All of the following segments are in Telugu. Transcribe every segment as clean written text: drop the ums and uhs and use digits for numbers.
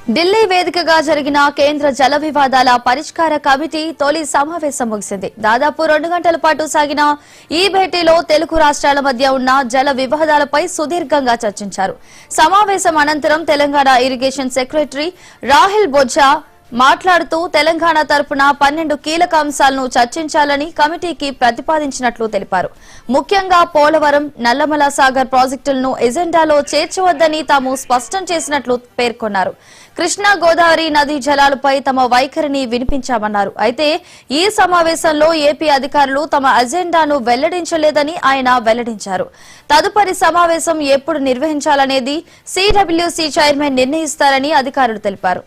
ఢిల్లీ వేదికగా జరిగిన కేంద్ర జల వివాదాల పరిష్కార కమిటీ తొలి సమావేశం ముగిసింది. దాదాపు 2 గంటల పాటు సాగిన ఈ భేటీలో తెలుగు రాష్ట్రాల మధ్య ఉన్న జల వివాదాలపై సుదీర్ఘంగా చర్చించారు. సమావేశం అనంతరం తెలంగాణ ఇరిగేషన్ సెక్రటరీ రాహిల్ బొజ్జా మాట్లాడుతూ తెలంగాణ తరపున 12 కీలక అంశాలను చర్చించాలని కమిటీకి ప్రతిపాదించినట్లు తెలిపారు. ముఖ్యంగా పోలవరం, నల్లమల సాగర్ ప్రాజెక్టులను ఎజెండాలో చేర్చవద్దని తాము స్పష్టం చేసినట్లు పేర్కొన్నారు. కృష్ణా గోదావరి నదీ జలాలపై తమ వైఖరిని వినిపించామన్నారు. అయితే ఈ సమావేశంలో ఏపీ అధికారులు తమ అజెండాను వెల్లడించలేదని ఆయన వెల్లడించారు. తదుపరి సమావేశం ఎప్పుడు నిర్వహించాలనేది సిడబ్ల్యూసీ చైర్మన్ నిర్ణయిస్తారని అధికారులు తెలిపారు.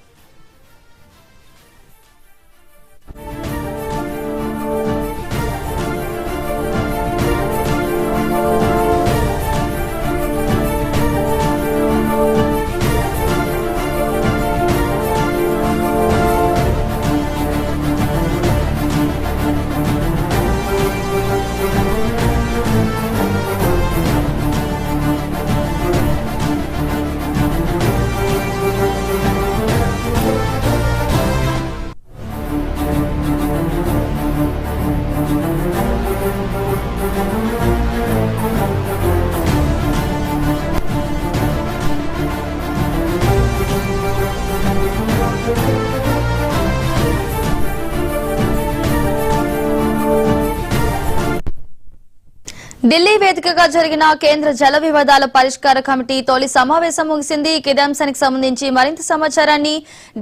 ఢిల్లీ వేదికగా జరిగిన కేంద్ర జల వివాదాల పరిష్కార కమిటీ తొలి సమావేశం ముగిసింది. ఇదే అంశానికి సంబంధించి మరింత సమాచారాన్ని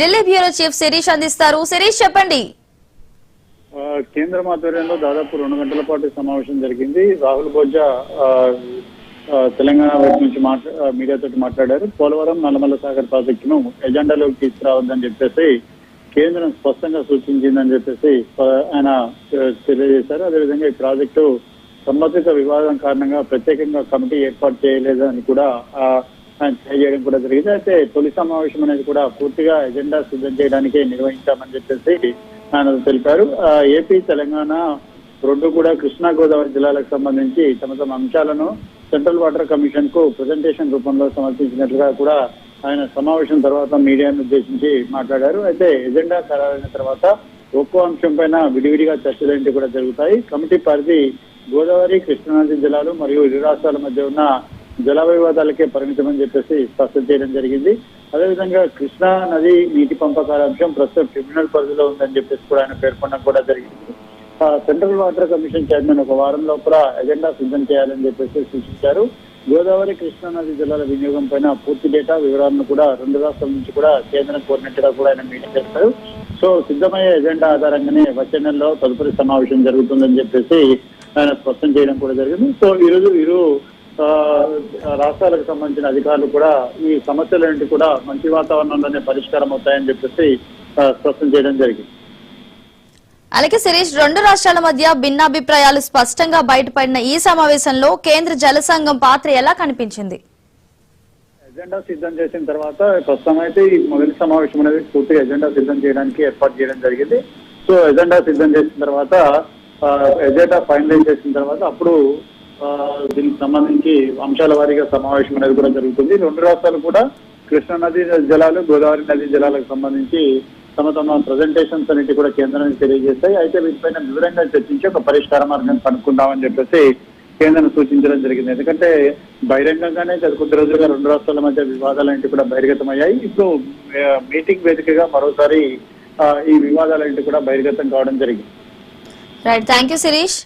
ఢిల్లీ బ్యూరో చీఫ్ శిరీష్ అందిస్తారు. శిరీష్, చెప్పండి. కేంద్రం ఆధ్వర్యంలో దాదాపు 2 గంటల పాటు సమావేశం జరిగింది. రాహుల్ బొజ్జా తెలంగాణ వైపు నుంచి మీడియాతో మాట్లాడారు. పోలవరం, నల్లమల సాగర్ ప్రాజెక్టును ఎజెండాలోకి తీసుకురావద్దని చెప్పేసి కేంద్రం స్పష్టంగా సూచించిందని చెప్పేసి ఆయన తెలియజేశారు. అదేవిధంగా ఈ ప్రాజెక్టు సంబంధిత వివాదం కారణంగా ప్రత్యేకంగా కమిటీ ఏర్పాటు చేయలేదని కూడా ఆయన తెలియజేయడం కూడా జరిగింది. అయితే తొలి సమావేశం అనేది కూడా పూర్తిగా ఎజెండా సిద్ధం చేయడానికే నిర్వహించామని చెప్పేసి ఆయన తెలిపారు. ఏపీ, తెలంగాణ రెండు కూడా కృష్ణా గోదావరి జిల్లాలకు సంబంధించి తమ తమ అంశాలను సెంట్రల్ వాటర్ కమిషన్ కు ప్రెజెంటేషన్ రూపంలో సమర్పించినట్లుగా కూడా ఆయన సమావేశం తర్వాత మీడియాను ఉద్దేశించి మాట్లాడారు. అయితే ఎజెండా ఖరారైన తర్వాత ఒక్కో అంశం పైన విడివిడిగా చర్చలేంటి కూడా జరుగుతాయి. కమిటీ పరిధి గోదావరి, కృష్ణానది జలాలు మరియు ఇరు రాష్ట్రాల మధ్య ఉన్న జల వివాదాలకే పరిమితమని చెప్పేసి స్పష్టం చేయడం జరిగింది. అదేవిధంగా కృష్ణా నది నీటి పంపకాల అంశం ప్రస్తుతం ట్రిబ్యునల్ పరిధిలో ఉందని చెప్పేసి కూడా ఆయన పేర్కొనడం కూడా జరిగింది. సెంట్రల్ వాటర్ కమిషన్ చైర్మన్ ఒక వారం లోపల ఎజెండా సిద్ధం చేయాలని చెప్పేసి సూచించారు. గోదావరి, కృష్ణానది జలాల వినియోగం పైన పూర్తి డేటా వివరాలను కూడా 2 రాష్ట్రాల నుంచి కూడా కేంద్రం కోరినట్టుగా కూడా ఆయన మీటింగ్ చేస్తారు. సో సిద్ధమయ్యే ఎజెండా ఆధారంగానే వచ్చే నెలలో తదుపరి సమావేశం జరుగుతుందని చెప్పేసి ఆయన స్పష్టం చేయడం కూడా జరిగింది. సో ఈరోజు ఇరు రాష్ట్రాలకు సంబంధించిన అధికారులు కూడా ఈ సమస్యలన్నింటి కూడా మంచి వాతావరణంలోనే పరిష్కారం అవుతాయని చెప్పేసి స్పష్టం చేయడం జరిగింది. అలాగే శిరీష్, 2 రాష్ట్రాల మధ్య భిన్నాభిప్రాయాలు స్పష్టంగా బయటపడిన ఈ సమావేశంలో కేంద్ర జల సంఘం పాత్ర ఎలా కనిపించింది? ఎజెండా సిద్ధం చేసిన తర్వాత ప్రస్తుతం అయితే ఈ మొదటి సమావేశం అనేది పూర్తిగా ఎజెండా సిద్ధం చేయడానికి ఏర్పాటు చేయడం జరిగింది. సో ఎజెండా సిద్ధం చేసిన తర్వాత ఎజెండా ఫైనలైజ్ చేసిన తర్వాత అప్పుడు దీనికి సంబంధించి అంశాల వారీగా సమావేశం అనేది కూడా జరుగుతుంది. 2 రాష్ట్రాలు కూడా కృష్ణా నది జలాలు, గోదావరి నది జలాలకు సంబంధించి తమ తమ ప్రజెంటేషన్స్ అన్నిటి కూడా కేంద్రానికి తెలియజేస్తాయి. అయితే వీటిపైన వివరంగా చర్చించి ఒక పరిష్కార మార్గం కనుక్కుందామని చెప్పేసి కేంద్రం సూచించడం జరిగింది. ఎందుకంటే బహిరంగంగానే కొద్ది రోజులుగా 2 రాష్ట్రాల మధ్య వివాదాలన్నింటి కూడా బహిర్గతమయ్యాయి. ఇప్పుడు మీటింగ్ వేదికగా మరోసారి ఈ వివాదాలన్నింటి కూడా బహిర్గతం కావడం జరిగింది. Right, thank you Sirish.